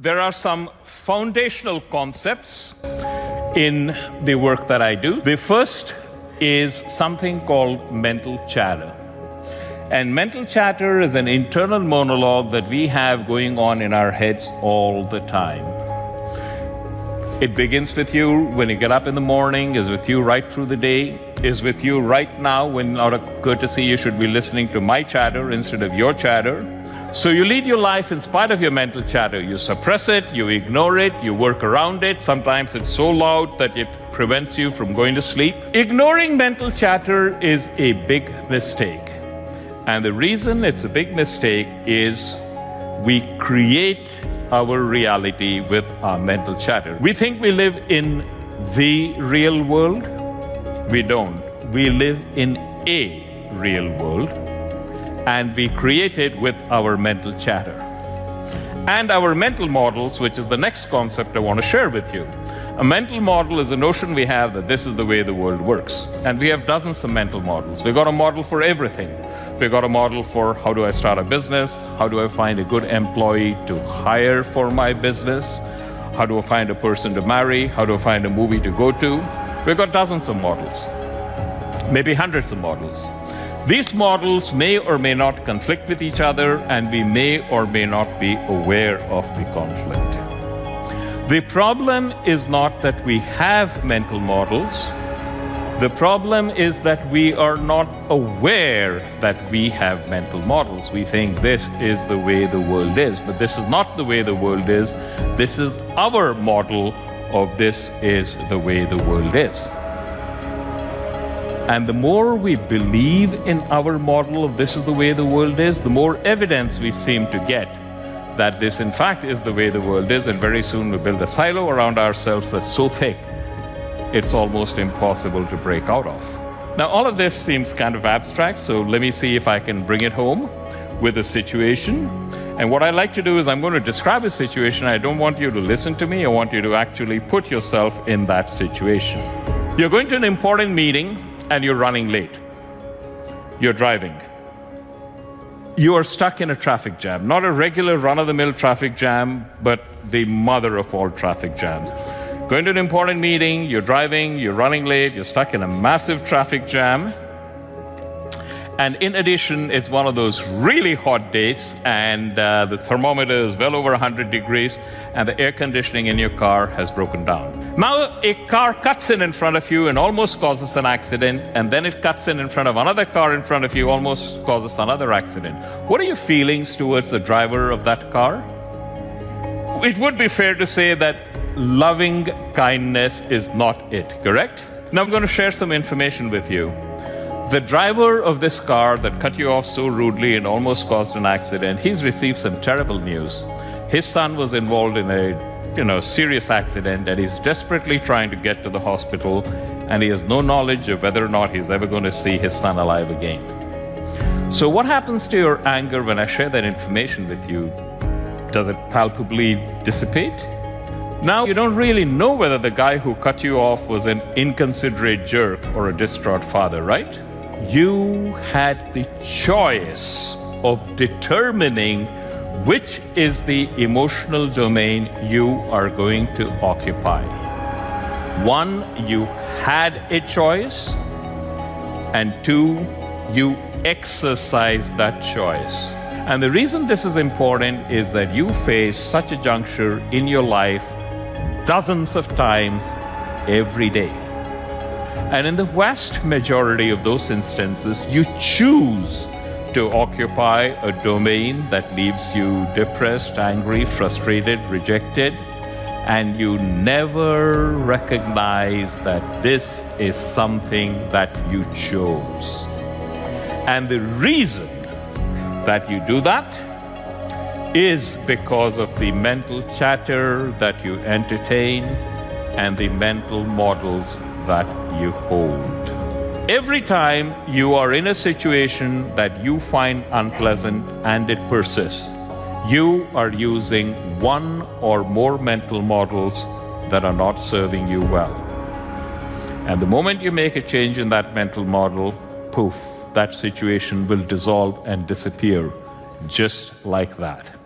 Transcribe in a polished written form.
There are some foundational concepts in the work that I do. The first is something called mental chatter. And mental chatter is an internal monologue that we have going on in our heads all the time. It begins with you when you get up in the morning, is with you right through the day, is with you right now when, out of courtesy, you should be listening to my chatter instead of your chatter. So you lead your life in spite of your mental chatter. You suppress it, you ignore it, you work around it. Sometimes it's so loud that it prevents you from going to sleep. Ignoring mental chatter is a big mistake. And the reason it's a big mistake is we create our reality with our mental chatter. We think we live in the real world. We don't. We live in a real world. And we create it with our mental chatter. And our mental models, which is the next concept I want to share with you. A mental model is a notion we have that this is the way the world works. And we have dozens of mental models. We've got a model for everything. We've got a model for how do I start a business? How do I find a good employee to hire for my business? How do I find a person to marry? How do I find a movie to go to? We've got dozens of models, maybe hundreds of models. These models may or may not conflict with each other, and we may or may not be aware of the conflict. The problem is not that we have mental models. The problem is that we are not aware that we have mental models. We think this is the way the world is, but this is not the way the world is. This is our model of this is the way the world is. And the more we believe in our model of this is the way the world is, the more evidence we seem to get that this in fact is the way the world is, and very soon we build a silo around ourselves that's so thick it's almost impossible to break out of. Now all of this seems kind of abstract, so let me see if I can bring it home with a situation. And what I like to do is I'm going to describe a situation. I don't want you to listen to me, I want you to actually put yourself in that situation. You're going to an important meeting and you're running late. You're driving. You are stuck in a traffic jam, not a regular run-of-the-mill traffic jam, but the mother of all traffic jams. Going to an important meeting, you're driving, you're running late, you're stuck in a massive traffic jam. And in addition, it's one of those really hot days, and the thermometer is well over 100 degrees, and the air conditioning in your car has broken down. Now a car cuts in front of you and almost causes an accident, and then it cuts in front of another car in front of you, almost causes another accident. What are your feelings towards the driver of that car? It would be fair to say that loving kindness is not it, correct? Now I'm going to share some information with you. The driver of this car that cut you off so rudely and almost caused an accident, he's received some terrible news. His son was involved in a serious accident, and he's desperately trying to get to the hospital, and he has no knowledge of whether or not he's ever going to see his son alive again. So what happens to your anger when I share that information with you? Does it palpably dissipate? Now, you don't really know whether the guy who cut you off was an inconsiderate jerk or a distraught father, right? You had the choice of determining which is the emotional domain you are going to occupy. One, you had a choice, and two, you exercised that choice. And the reason this is important is that you face such a juncture in your life dozens of times every day. And in the vast majority of those instances, you choose to occupy a domain that leaves you depressed, angry, frustrated, rejected, and you never recognize that this is something that you chose. And the reason that you do that is because of the mental chatter that you entertain and the mental models that you hold. Every time you are in a situation that you find unpleasant and it persists, you are using one or more mental models that are not serving you well. And the moment you make a change in that mental model, poof, that situation will dissolve and disappear just like that.